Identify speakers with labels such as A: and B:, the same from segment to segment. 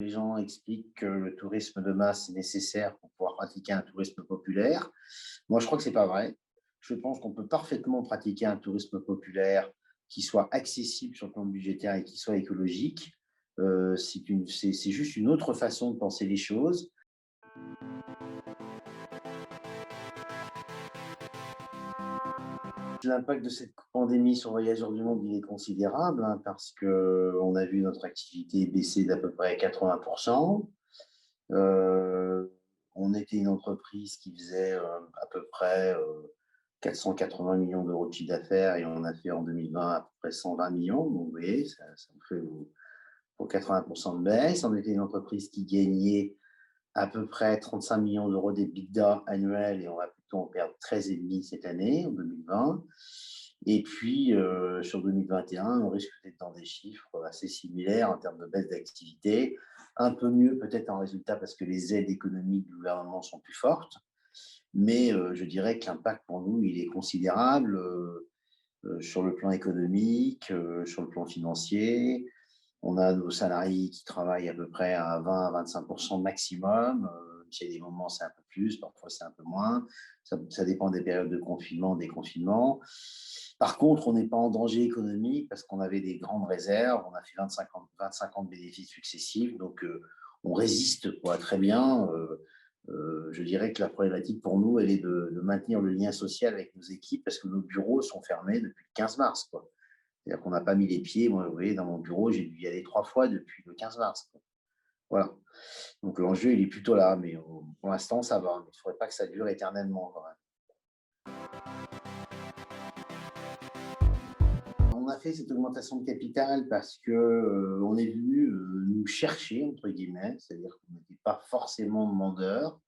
A: Les gens expliquent que le tourisme de masse est nécessaire pour pouvoir pratiquer un tourisme populaire. Moi, je crois que c'est pas vrai. Je pense qu'on peut parfaitement pratiquer un tourisme populaire qui soit accessible sur le plan budgétaire et qui soit écologique. C'est juste une autre façon de penser les choses. L'impact de cette pandémie sur Voyageurs du Monde, il est considérable, hein, parce qu'on a vu notre activité baisser d'à peu près 80%. Euh, on était une entreprise qui faisait à peu près 480 millions d'euros de chiffre d'affaires et on a fait en 2020 à peu près 120 millions. Donc, vous voyez, ça nous fait pour 80% de baisse. On était une entreprise qui gagnait à peu près 35 millions d'euros d'EBITDA annuel et on va plutôt en perdre 13,5 cette année, en 2020. Et puis, sur 2021, on risque d'être dans des chiffres assez similaires en termes de baisse d'activité. Un peu mieux peut-être en résultat parce que les aides économiques du gouvernement sont plus fortes. Mais je dirais que l'impact pour nous, il est considérable sur le plan économique, sur le plan financier. On a nos salariés qui travaillent à peu près à 20 à 25% maximum. Il y a des moments, c'est un peu plus, parfois c'est un peu moins. Ça dépend des périodes de confinement, des confinements. Par contre, on n'est pas en danger économique parce qu'on avait des grandes réserves. On a fait 25 ans de bénéfices successifs. Donc, on résiste très bien. Je dirais que la problématique pour nous, elle est de maintenir le lien social avec nos équipes parce que nos bureaux sont fermés depuis le 15 mars. Quoi. C'est-à-dire qu'on n'a pas mis les pieds. Moi, vous voyez, dans mon bureau, j'ai dû y aller 3 fois depuis le 15 mars. Quoi. Voilà. Donc l'enjeu, il est plutôt là, mais pour l'instant, ça va. Mais il ne faudrait pas que ça dure éternellement quand même. On a fait cette augmentation de capital parce que on est venu nous chercher entre guillemets, c'est-à-dire qu'on n'était pas forcément demandeur.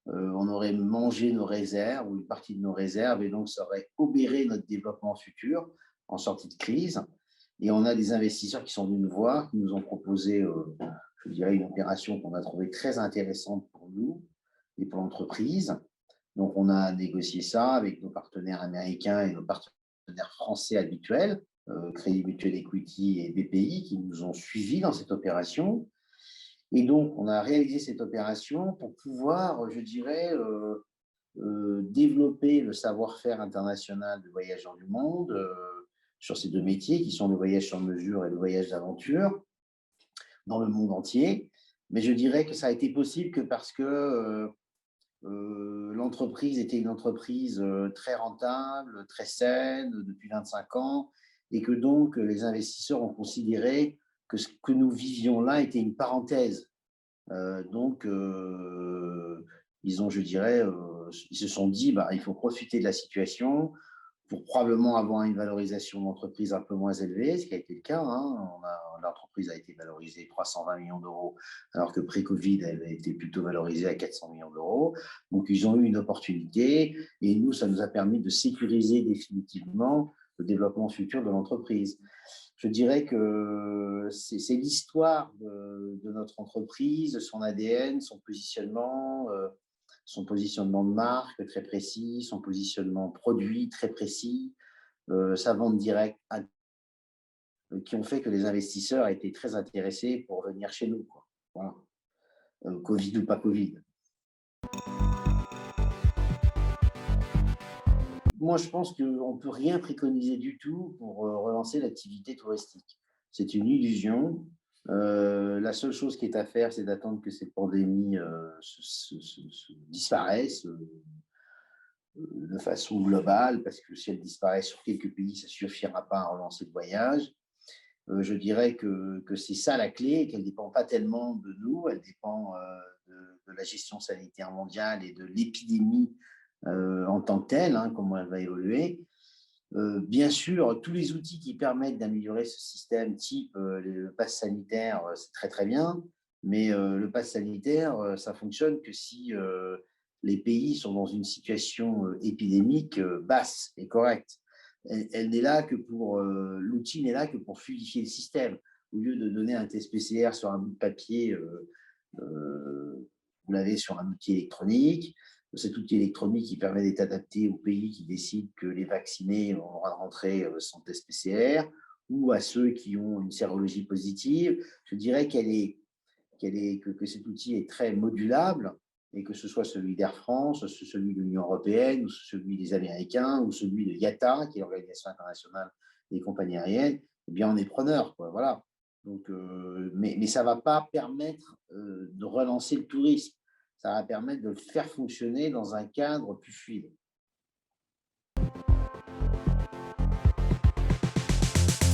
A: On aurait mangé nos réserves ou une partie de nos réserves et donc ça aurait obéré notre développement futur en sortie de crise. Et on a des investisseurs qui sont venus nous voir, qui nous ont proposé, je dirais, une opération qu'on a trouvée très intéressante pour nous et pour l'entreprise. Donc, on a négocié ça avec nos partenaires américains et nos partenaires français habituels, Crédit Mutuel Equity et BPI, qui nous ont suivis dans cette opération. Et donc, on a réalisé cette opération pour pouvoir, je dirais, développer le savoir-faire international de Voyageurs du Monde sur ces deux métiers qui sont le voyage sur mesure et le voyage d'aventure dans le monde entier. Mais je dirais que ça a été possible que parce que l'entreprise était une entreprise très rentable, très saine depuis 25 ans et que donc les investisseurs ont considéré que ce que nous vivions là était une parenthèse. Donc, ils ont, je dirais, ils se sont dit, bah, il faut profiter de la situation pour probablement avoir une valorisation d'entreprise un peu moins élevée, ce qui a été le cas. Hein. L'entreprise a été valorisée 320 millions d'euros, alors que pré-Covid, elle a été plutôt valorisée à 400 millions d'euros. Donc, ils ont eu une opportunité et nous, ça nous a permis de sécuriser définitivement le développement futur de l'entreprise. Je dirais que c'est l'histoire de notre entreprise, son ADN, son positionnement de marque très précis, son positionnement produit très précis, sa vente directe, qui ont fait que les investisseurs étaient très intéressés pour venir chez nous. Quoi. Voilà. Covid ou pas Covid. Moi, je pense qu'on ne peut rien préconiser du tout pour relancer l'activité touristique. C'est une illusion. La seule chose qui est à faire, c'est d'attendre que cette pandémie disparaisse de façon globale, parce que si elle disparaît sur quelques pays, ça ne suffira pas à relancer le voyage. Je dirais que c'est ça la clé, qu'elle ne dépend pas tellement de nous, elle dépend de la gestion sanitaire mondiale et de l'épidémie en tant que telle, hein, comment elle va évoluer. Bien sûr, tous les outils qui permettent d'améliorer ce système, type le pass sanitaire, c'est très très bien, mais le pass sanitaire, ça fonctionne que si les pays sont dans une situation épidémique basse et correcte. Elle n'est là que pour l'outil n'est là que pour fluidifier le système. Au lieu de donner un test PCR sur un bout de papier, vous l'avez sur un outil électronique. Cet outil électronique qui permet d'être adapté aux pays qui décident que les vaccinés ont le droit de rentrer sans test PCR ou à ceux qui ont une sérologie positive. Je dirais que cet outil est très modulable et que ce soit celui d'Air France, celui de l'Union européenne, ou celui des Américains, ou celui de IATA, qui est l'Organisation internationale des compagnies aériennes, eh bien, on est preneur, quoi, voilà. Donc, mais ça ne va pas permettre de relancer le tourisme. Ça va permettre de le faire fonctionner dans un cadre plus fluide.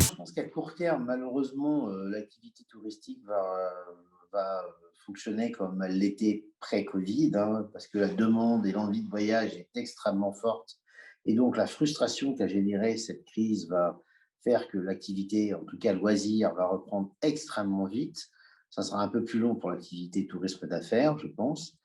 A: Je pense qu'à court terme, malheureusement, l'activité touristique va fonctionner comme elle l'était pré-Covid, hein, parce que la demande et l'envie de voyage est extrêmement forte. Et donc, la frustration qu'a générée cette crise va faire que l'activité, en tout cas loisir, va reprendre extrêmement vite. Ça sera un peu plus long pour l'activité tourisme d'affaires, je pense.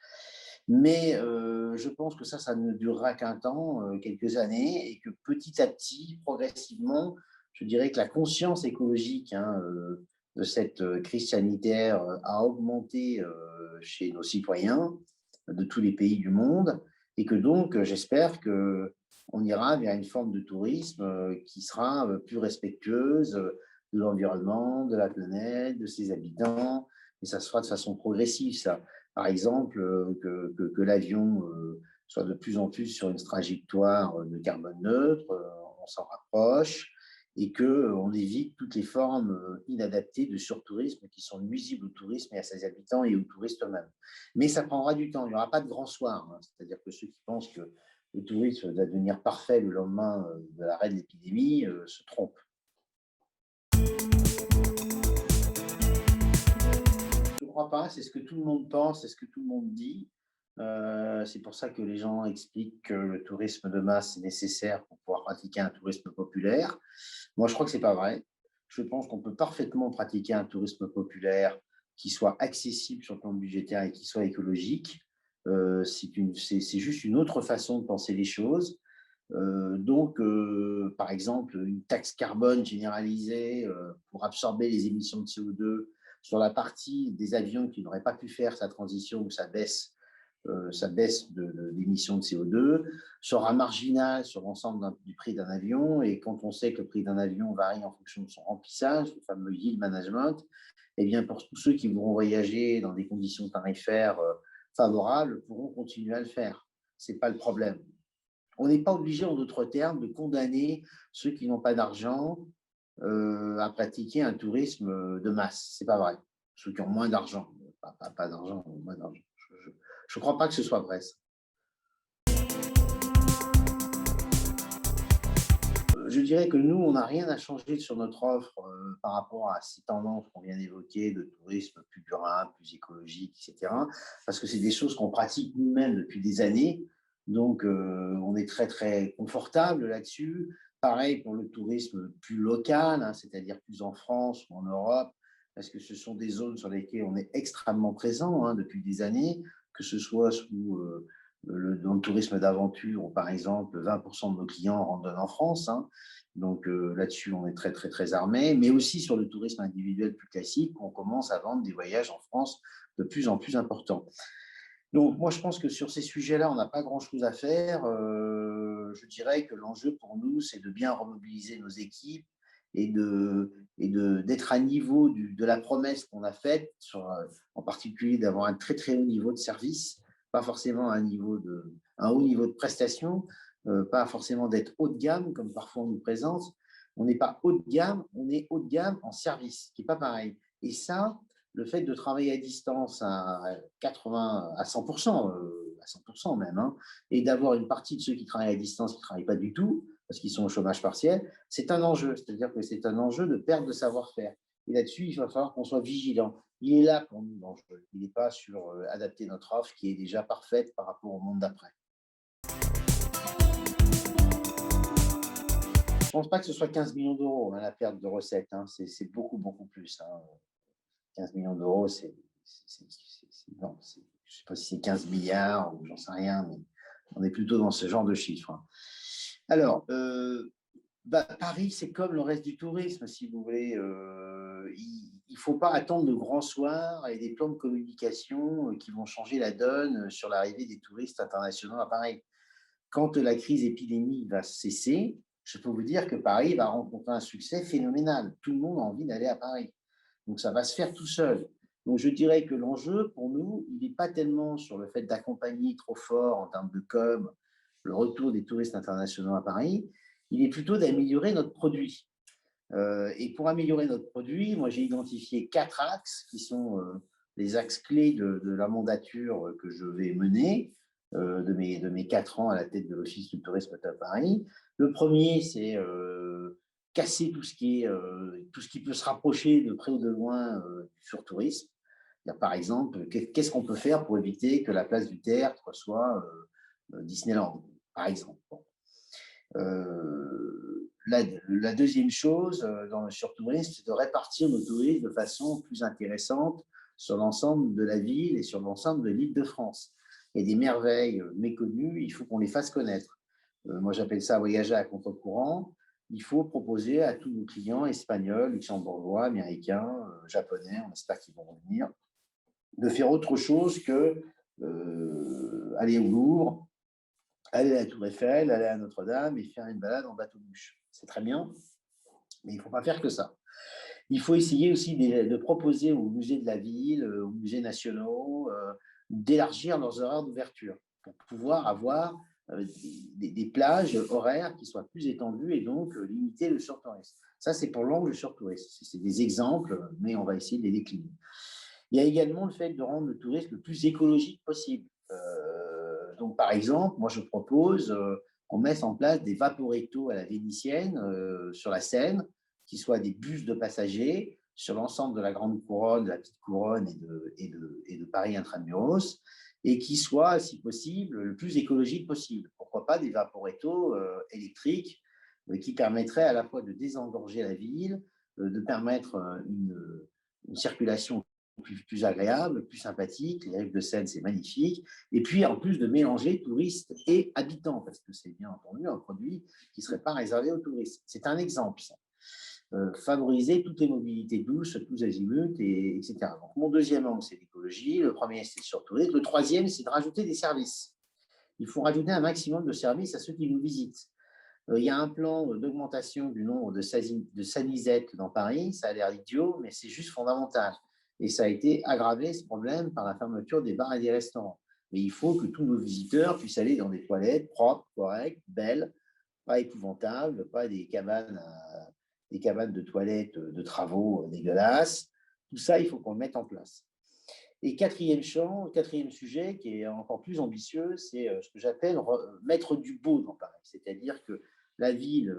A: Mais je pense que ça ne durera qu'un temps, quelques années, et que petit à petit, progressivement, je dirais que la conscience écologique, hein, de cette crise sanitaire a augmenté chez nos citoyens de tous les pays du monde, et que donc j'espère qu'on ira vers une forme de tourisme qui sera plus respectueuse de l'environnement, de la planète, de ses habitants, et ça se fera de façon progressive, ça. Par exemple, que l'avion soit de plus en plus sur une trajectoire de carbone neutre, on s'en rapproche, et qu'on évite toutes les formes inadaptées de surtourisme qui sont nuisibles au tourisme et à ses habitants et aux touristes eux-mêmes. Mais ça prendra du temps, il n'y aura pas de grand soir, hein. C'est-à-dire que ceux qui pensent que le tourisme va devenir parfait le lendemain de l'arrêt de l'épidémie se trompent. Je ne crois pas, c'est ce que tout le monde pense, c'est ce que tout le monde dit. C'est pour ça que les gens expliquent que le tourisme de masse est nécessaire pour pouvoir pratiquer un tourisme populaire. Moi, je crois que ce n'est pas vrai. Je pense qu'on peut parfaitement pratiquer un tourisme populaire qui soit accessible sur le plan budgétaire et qui soit écologique. C'est juste une autre façon de penser les choses. Par exemple, une taxe carbone généralisée pour absorber les émissions de CO2 sur la partie des avions qui n'auraient pas pu faire sa transition ou sa baisse d'émissions de CO2 sera marginale sur l'ensemble du prix d'un avion. Et quand on sait que le prix d'un avion varie en fonction de son remplissage, le fameux yield management, eh bien pour tous ceux qui voudront voyager dans des conditions tarifaires favorables, pourront continuer à le faire. Ce n'est pas le problème. On n'est pas obligé, en d'autres termes, de condamner ceux qui n'ont pas d'argent à pratiquer un tourisme de masse. Ce n'est pas vrai. Ceux qui ont moins d'argent, pas d'argent, moins d'argent. Je ne crois pas que ce soit vrai. Je dirais que nous, on n'a rien à changer sur notre offre par rapport à ces tendances qu'on vient d'évoquer, de tourisme plus durable, plus écologique, etc. Parce que c'est des choses qu'on pratique nous-mêmes depuis des années. Donc, on est très, très confortable là-dessus. Pareil pour le tourisme plus local, hein, c'est-à-dire plus en France ou en Europe, parce que ce sont des zones sur lesquelles on est extrêmement présent, hein, depuis des années, que ce soit dans le tourisme d'aventure, où, par exemple, 20% de nos clients randonnent en France, hein. Donc là-dessus, on est très, très, très armé. Mais aussi sur le tourisme individuel plus classique, on commence à vendre des voyages en France de plus en plus importants. Donc moi, je pense que sur ces sujets-là, on n'a pas grand-chose à faire. Je dirais que l'enjeu pour nous, c'est de bien remobiliser nos équipes et d'être à niveau de la promesse qu'on a faite, en particulier d'avoir un très, très haut niveau de service, pas forcément un haut niveau de prestation, pas forcément d'être haut de gamme, comme parfois on nous présente. On n'est pas haut de gamme, on est haut de gamme en service, qui n'est pas pareil. Et ça, le fait de travailler à distance à 80, à 100% même, hein, et d'avoir une partie de ceux qui travaillent à distance qui ne travaillent pas du tout, parce qu'ils sont au chômage partiel, c'est un enjeu. C'est-à-dire que c'est un enjeu de perte de savoir-faire. Et là-dessus, il va falloir qu'on soit vigilant. Il est là pour nous, l'enjeu. Il n'est pas sur adapter notre offre qui est déjà parfaite par rapport au monde d'après. Je ne pense pas que ce soit 15 millions d'euros, hein, la perte de recettes, hein. C'est beaucoup, beaucoup plus, hein. 15 millions d'euros, non, je ne sais pas si c'est 15 milliards ou j'en sais rien, mais on est plutôt dans ce genre de chiffres, hein. Alors, Paris, c'est comme le reste du tourisme, si vous voulez. Il ne faut pas attendre de grands soirs et des plans de communication qui vont changer la donne sur l'arrivée des touristes internationaux à Paris. Quand la crise épidémique va cesser, je peux vous dire que Paris va rencontrer un succès phénoménal. Tout le monde a envie d'aller à Paris. Donc, ça va se faire tout seul. Donc, je dirais que l'enjeu, pour nous, il n'est pas tellement sur le fait d'accompagner trop fort en termes de com le retour des touristes internationaux à Paris, il est plutôt d'améliorer notre produit. Et pour améliorer notre produit, moi, j'ai identifié 4 axes qui sont les axes clés de la mandature que je vais mener de mes 4 ans à la tête de l'Office du tourisme à Paris. Le premier, c'est casser tout ce qui peut se rapprocher de près ou de loin du surtourisme. Par exemple, qu'est-ce qu'on peut faire pour éviter que la place du Tertre soit Disneyland, par exemple. Bon. La deuxième chose dans le surtourisme, c'est de répartir nos touristes de façon plus intéressante sur l'ensemble de la ville et sur l'ensemble de l'Île-de-France. Il y a des merveilles méconnues, il faut qu'on les fasse connaître. Moi, j'appelle ça voyager à contre-courant. Il faut proposer à tous nos clients espagnols, luxembourgeois, américains, japonais, on espère qu'ils vont revenir, de faire autre chose que aller au Louvre, aller à la Tour Eiffel, aller à Notre-Dame et faire une balade en bateau-bûche. C'est très bien, mais il ne faut pas faire que ça. Il faut essayer aussi de proposer aux musées de la ville, aux musées nationaux, d'élargir leurs horaires d'ouverture pour pouvoir avoir des plages horaires qui soient plus étendues et donc limiter le surtourisme. Ça, c'est pour l'angle surtourisme. C'est des exemples, mais on va essayer de les décliner. Il y a également le fait de rendre le tourisme le plus écologique possible. Donc, par exemple, moi, je propose qu'on mette en place des vaporettos à la vénitienne sur la Seine, qui soient des bus de passagers sur l'ensemble de la Grande Couronne, de la Petite Couronne et de Paris intramuros, et qui soient, si possible, le plus écologique possible. Pourquoi pas des vaporettos électriques qui permettraient à la fois de désengorger la ville, de permettre une circulation plus agréable, plus sympathique. Les rives de Seine, c'est magnifique. Et puis, en plus de mélanger touristes et habitants, parce que c'est bien entendu un produit qui ne serait pas réservé aux touristes. C'est un exemple, ça. Favoriser toutes les mobilités douces, tous azimuts, etc. Donc, mon deuxième angle, c'est l'écologie. Le premier, c'est le surtourisme. Le troisième, c'est de rajouter des services. Il faut rajouter un maximum de services à ceux qui nous visitent. Il y a un plan d'augmentation du nombre de sanisettes dans Paris. Ça a l'air idiot, mais c'est juste fondamental. Et ça a été aggravé, ce problème, par la fermeture des bars et des restaurants. Mais il faut que tous nos visiteurs puissent aller dans des toilettes propres, correctes, belles, pas épouvantables, pas des cabanes de toilettes de travaux dégueulasses. Tout ça, il faut qu'on le mette en place. Et quatrième sujet, qui est encore plus ambitieux, c'est ce que j'appelle mettre du beau dans Paris. C'est-à-dire que la ville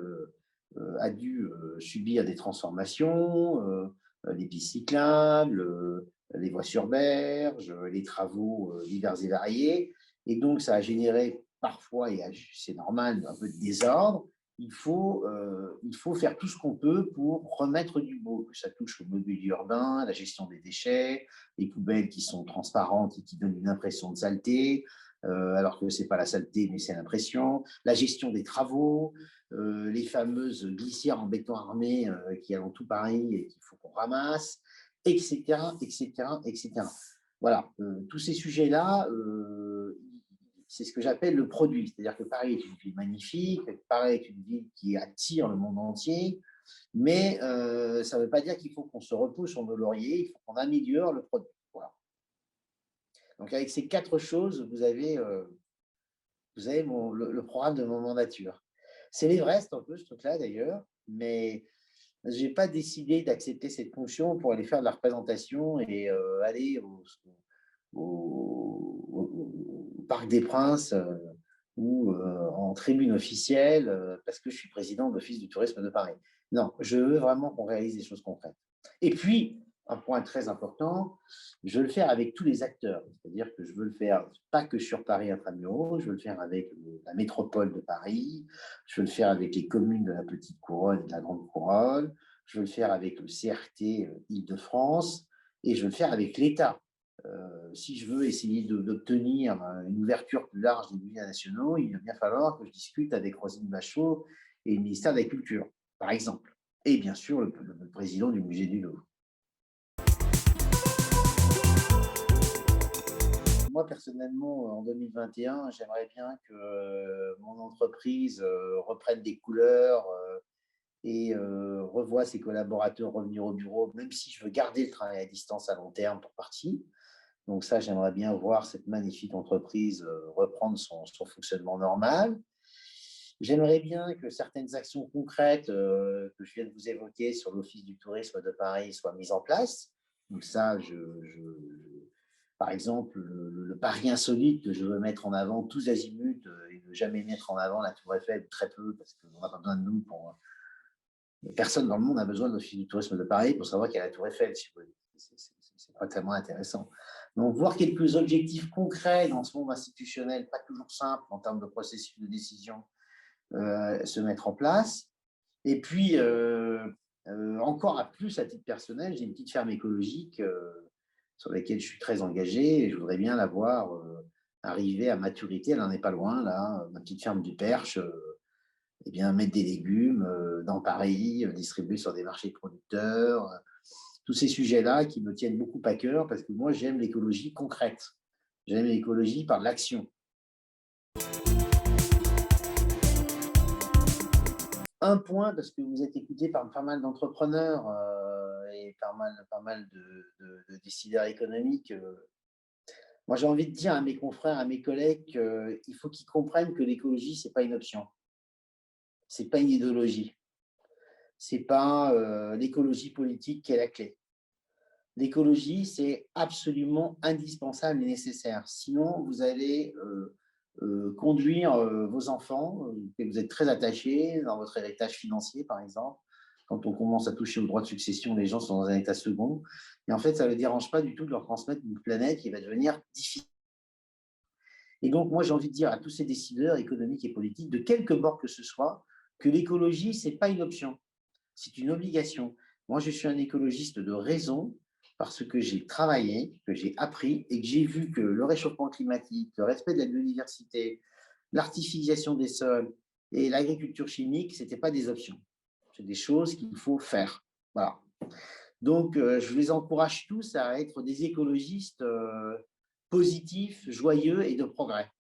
A: a dû subir des transformations, les pistes cyclables, les voies sur berge, les travaux divers et variés. Et donc, ça a généré parfois, et c'est normal, un peu de désordre. Il faut faire tout ce qu'on peut pour remettre du beau, que ça touche au mobilier urbain, la gestion des déchets, les poubelles qui sont transparentes et qui donnent une impression de saleté, alors que ce n'est pas la saleté, mais c'est l'impression, la gestion des travaux, les fameuses glissières en béton armé qui allent dans tout Paris et qu'il faut qu'on ramasse, etc., etc., etc. Voilà, tous ces sujets-là, c'est ce que j'appelle le produit. C'est-à-dire que Paris est une ville magnifique, Paris est une ville qui attire le monde entier, mais ça ne veut pas dire qu'il faut qu'on se repose sur nos lauriers, il faut qu'on améliore le produit. Voilà. Donc avec ces 4 choses, vous avez le programme de mon mandature. C'est l'Everest un peu ce truc-là d'ailleurs, mais je n'ai pas décidé d'accepter cette fonction pour aller faire de la représentation et aller au Parc des Princes ou en tribune officielle parce que je suis président de l'Office du tourisme de Paris. Non, je veux vraiment qu'on réalise des choses concrètes. Et puis, un point très important, je veux le faire avec tous les acteurs. C'est-à-dire que je veux le faire pas que sur Paris intramuros, je veux le faire avec la métropole de Paris, je veux le faire avec les communes de la Petite Couronne et de la Grande Couronne, je veux le faire avec le CRT Île-de-France et je veux le faire avec l'État. Si je veux essayer d'obtenir une ouverture plus large des musées nationaux, il va bien falloir que je discute avec Roselyne Bachot et le ministère de la Culture, par exemple. Et bien sûr, le président du musée du Louvre. Moi, personnellement, en 2021, j'aimerais bien que mon entreprise reprenne des couleurs et revoit ses collaborateurs revenir au bureau, même si je veux garder le travail à distance à long terme pour partie. Donc ça, j'aimerais bien voir cette magnifique entreprise reprendre son fonctionnement normal. J'aimerais bien que certaines actions concrètes que je viens de vous évoquer sur l'Office du tourisme de Paris soient mises en place. Donc ça, par exemple, le pari insolite que je veux mettre en avant tous azimuts et ne jamais mettre en avant la Tour Eiffel, très peu, parce qu'on n'a pas besoin de nous pour. Personne dans le monde a besoin de l'Office du tourisme de Paris pour savoir qu'il y a la Tour Eiffel, si vous voulez. C'est pas tellement intéressant. Donc, voir quelques objectifs concrets dans ce monde institutionnel, pas toujours simple en termes de processus de décision, se mettre en place. Et puis, encore à plus à titre personnel, j'ai une petite ferme écologique sur laquelle je suis très engagé et je voudrais bien la voir arriver à maturité. Elle n'en est pas loin, là, ma petite ferme du Perche. Eh bien, mettre des légumes dans Paris, distribuer sur des marchés de producteurs, tous ces sujets-là qui me tiennent beaucoup à cœur parce que moi, j'aime l'écologie concrète. J'aime l'écologie par l'action. Un point, parce que vous êtes écouté par pas mal d'entrepreneurs et pas mal de décideurs économiques. Moi, j'ai envie de dire à mes confrères, à mes collègues qu'il faut qu'ils comprennent que l'écologie, ce n'est pas une option. Ce n'est pas une idéologie. Ce n'est pas l'écologie politique qui est la clé. L'écologie, c'est absolument indispensable et nécessaire. Sinon, vous allez conduire vos enfants, que vous êtes très attachés dans votre héritage financier, par exemple. Quand on commence à toucher aux droits de succession, les gens sont dans un état second. Et en fait, ça ne le dérange pas du tout de leur transmettre une planète qui va devenir difficile. Et donc, moi, j'ai envie de dire à tous ces décideurs économiques et politiques, de quelque bord que ce soit, que l'écologie, ce n'est pas une option, c'est une obligation. Moi, je suis un écologiste de raison parce que j'ai travaillé, que j'ai appris et que j'ai vu que le réchauffement climatique, le respect de la biodiversité, l'artificialisation des sols et l'agriculture chimique, ce n'étaient pas des options. C'est des choses qu'il faut faire. Voilà. Donc, je les encourage tous à être des écologistes positifs, joyeux et de progrès.